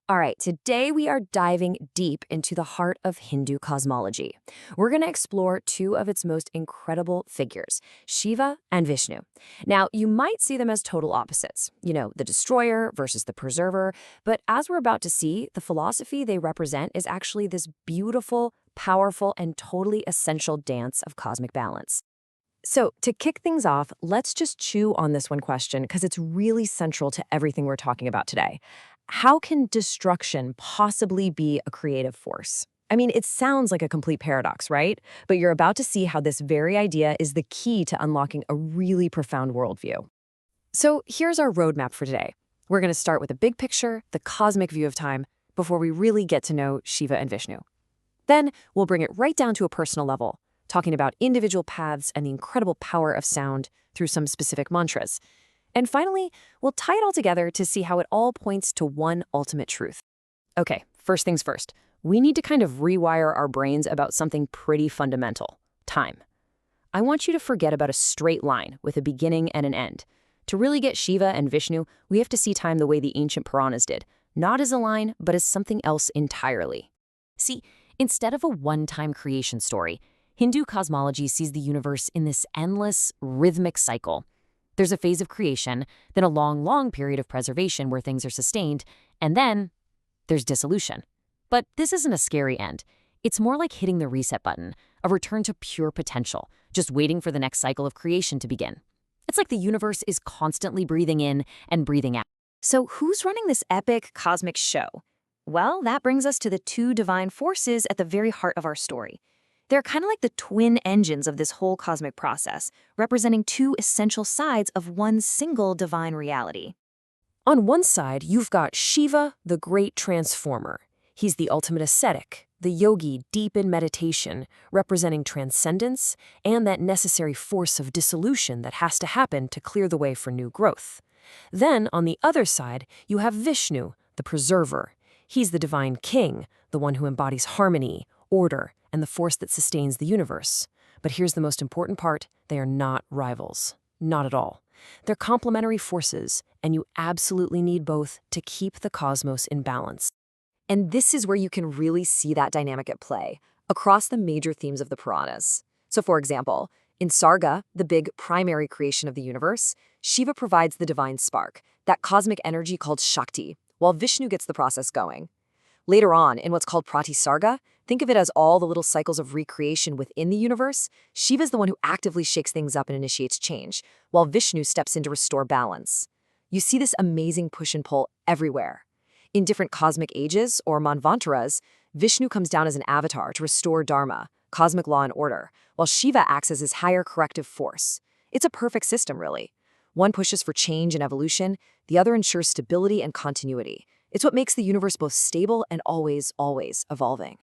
All right, today we are diving deep into the heart of Hindu cosmology. We're going to explore two of its most incredible figures, Shiva and Vishnu. Now, you might see them as total opposites, the destroyer versus the preserver, but as we're about to see, the philosophy they represent is actually this beautiful, powerful, and totally essential dance of cosmic balance. So, to kick things off, let's just chew on this one question because it's really central to everything we're talking about today. How can destruction possibly be a creative force? I mean, it sounds like a complete paradox, right? But you're about to see how this very idea is the key to unlocking a really profound worldview. So, here's our roadmap for today. We're going to start with a big picture, the cosmic view of time, before we really get to know Shiva and Vishnu. Then, we'll bring it right down to a personal level, talking about individual paths and the incredible power of sound through some specific mantras. And finally, we'll tie it all together to see how it all points to one ultimate truth. Okay, first things first. We need to kind of rewire our brains about something pretty fundamental: time. I want you to forget about a straight line with a beginning and an end. To really get Shiva and Vishnu, we have to see time the way the ancient Puranas did, not as a line, but as something else entirely. See, instead of a one-time creation story, Hindu cosmology sees the universe in this endless, rhythmic cycle. There's a phase of creation, then a long, long period of preservation where things are sustained, and then there's dissolution. But this isn't a scary end. It's more like hitting the reset button, a return to pure potential, just waiting for the next cycle of creation to begin. It's like the universe is constantly breathing in and breathing out. So who's running this epic cosmic show? Well, that brings us to the two divine forces at the very heart of our story. They're kind of like the twin engines of this whole cosmic process, representing two essential sides of one single divine reality. On one side, you've got Shiva, the great transformer. He's the ultimate ascetic, the yogi deep in meditation, representing transcendence and that necessary force of dissolution that has to happen to clear the way for new growth. Then, on the other side, you have Vishnu, the preserver. He's the divine king, the one who embodies harmony, order, and the force that sustains the universe. But here's the most important part: they are not rivals. Not at all. They're complementary forces, and you absolutely need both to keep the cosmos in balance. And this is where you can really see that dynamic at play, across the major themes of the Puranas. So for example, in Sarga, the big primary creation of the universe, Shiva provides the divine spark, that cosmic energy called Shakti, while Vishnu gets the process going. Later on, in what's called Pratisarga, think of it as all the little cycles of recreation within the universe. Shiva's the one who actively shakes things up and initiates change, while Vishnu steps in to restore balance. You see this amazing push and pull everywhere. In different cosmic ages, or manvantaras, Vishnu comes down as an avatar to restore Dharma, cosmic law and order, while Shiva acts as his higher corrective force. It's a perfect system, really. One pushes for change and evolution, the other ensures stability and continuity. It's what makes the universe both stable and always, always evolving.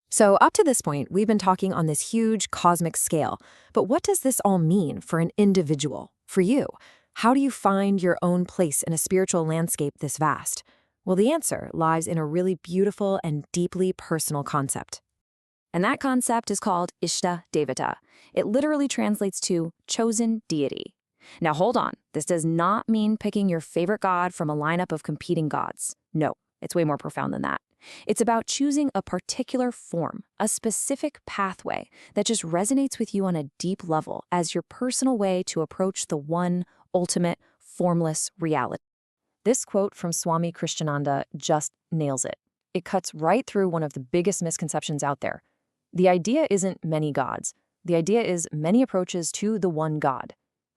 So up to this point, we've been talking on this huge cosmic scale. But what does this all mean for an individual, for you? How do you find your own place in a spiritual landscape this vast? Well, the answer lies in a really beautiful and deeply personal concept. And that concept is called Ishta Devata. It literally translates to chosen deity. Now hold on, this does not mean picking your favorite god from a lineup of competing gods. No, it's way more profound than that. It's about choosing a particular form, a specific pathway that just resonates with you on a deep level as your personal way to approach the one ultimate, formless reality. This quote from Swami Krishnananda just nails it. It cuts right through one of the biggest misconceptions out there. The idea isn't many gods. The idea is many approaches to the one God.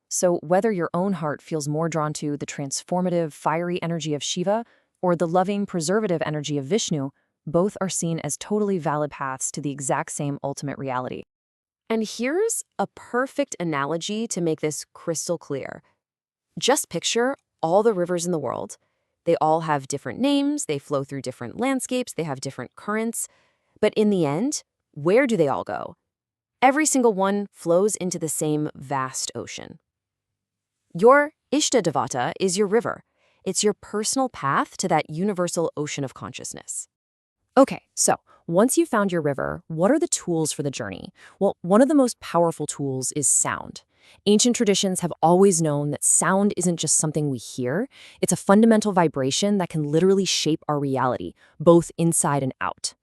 So whether your own heart feels more drawn to the transformative, fiery energy of Shiva or the loving, preservative energy of Vishnu, both are seen as totally valid paths to the exact same ultimate reality. And here's a perfect analogy to make this crystal clear. Just picture all the rivers in the world. They all have different names, they flow through different landscapes, they have different currents. But in the end, where do they all go? Every single one flows into the same vast ocean. Your Ishta Devata is your river. It's your personal path to that universal ocean of consciousness. Okay, so once you've found your river, what are the tools for the journey? Well, one of the most powerful tools is sound. Ancient traditions have always known that sound isn't just something we hear, it's a fundamental vibration that can literally shape our reality, both inside and out.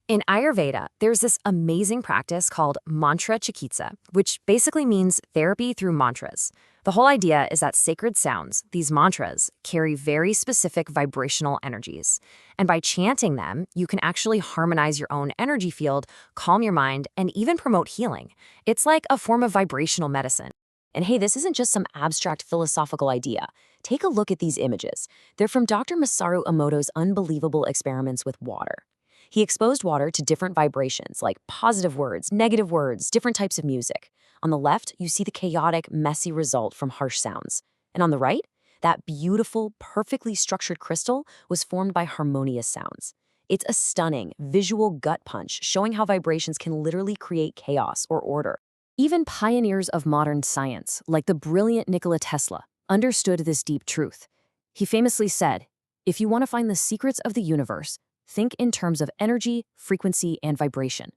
In Ayurveda, there's this amazing practice called mantra chikitsa, which basically means therapy through mantras. The whole idea is that sacred sounds, these mantras, carry very specific vibrational energies. And by chanting them, you can actually harmonize your own energy field, calm your mind, and even promote healing. It's like a form of vibrational medicine. And hey, this isn't just some abstract philosophical idea. Take a look at these images. They're from Dr. Masaru Emoto's unbelievable experiments with water. He exposed water to different vibrations, like positive words, negative words, different types of music. On the left, you see the chaotic, messy result from harsh sounds. And on the right, that beautiful, perfectly structured crystal was formed by harmonious sounds. It's a stunning, visual gut punch showing how vibrations can literally create chaos or order. Even pioneers of modern science, like the brilliant Nikola Tesla, understood this deep truth. He famously said, "If you want to find the secrets of the universe, think in terms of energy, frequency, and vibration."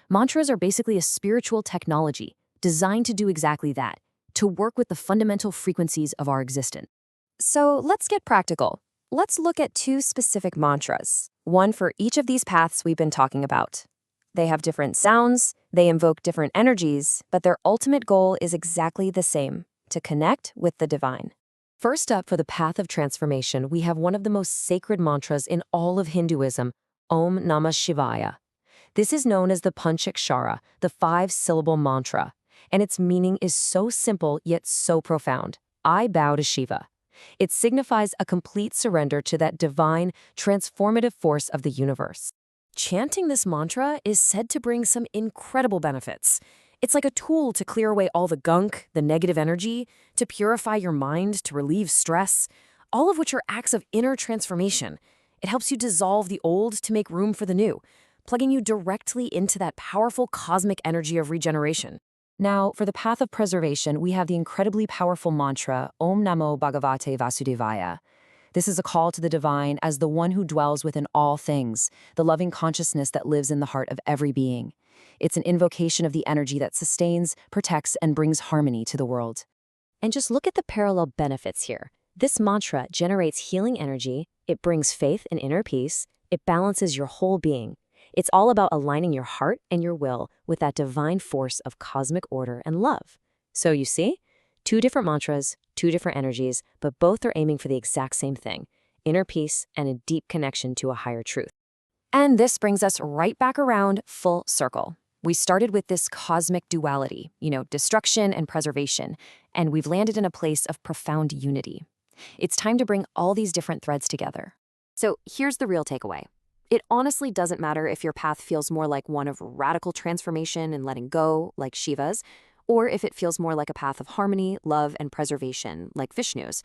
Mantras are basically a spiritual technology designed to do exactly that, to work with the fundamental frequencies of our existence. So let's get practical. Let's look at two specific mantras, one for each of these paths we've been talking about. They have different sounds, they invoke different energies, but their ultimate goal is exactly the same, to connect with the divine. First up, for the path of transformation, we have one of the most sacred mantras in all of Hinduism, Om Namah Shivaya. This is known as the Panchakshara, the 5-syllable mantra, and its meaning is so simple yet so profound. I bow to Shiva. It signifies a complete surrender to that divine, transformative force of the universe. Chanting this mantra is said to bring some incredible benefits. It's like a tool to clear away all the gunk, the negative energy, to purify your mind, to relieve stress, all of which are acts of inner transformation. It helps you dissolve the old to make room for the new, plugging you directly into that powerful cosmic energy of regeneration. Now, for the path of preservation, we have the incredibly powerful mantra, Om Namo Bhagavate Vasudevaya. This is a call to the divine as the one who dwells within all things, the loving consciousness that lives in the heart of every being. It's an invocation of the energy that sustains, protects, and brings harmony to the world. And just look at the parallel benefits here. This mantra generates healing energy, it brings faith and inner peace, it balances your whole being. It's all about aligning your heart and your will with that divine force of cosmic order and love. So you see, two different mantras, two different energies, but both are aiming for the exact same thing, inner peace and a deep connection to a higher truth. And this brings us right back around full circle. We started with this cosmic duality, destruction and preservation, and we've landed in a place of profound unity. It's time to bring all these different threads together. So here's the real takeaway. It honestly doesn't matter if your path feels more like one of radical transformation and letting go, like Shiva's, or if it feels more like a path of harmony, love, and preservation, like Vishnu's.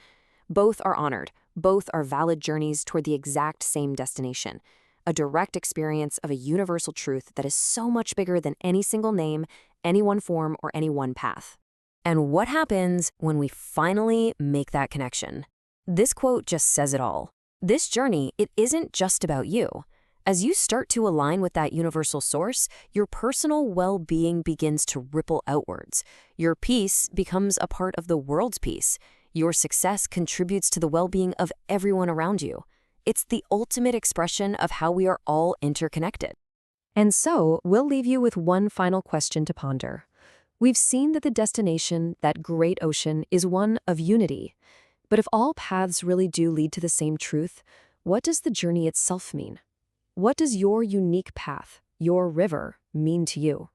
Both are honored. Both are valid journeys toward the exact same destination, a direct experience of a universal truth that is so much bigger than any single name, any one form, or any one path. And what happens when we finally make that connection? This quote just says it all. This journey, it isn't just about you. As you start to align with that universal source, your personal well-being begins to ripple outwards. Your peace becomes a part of the world's peace. Your success contributes to the well-being of everyone around you. It's the ultimate expression of how we are all interconnected. And so, we'll leave you with one final question to ponder. We've seen that the destination, that great ocean, is one of unity. But if all paths really do lead to the same truth, what does the journey itself mean? What does your unique path, your river, mean to you?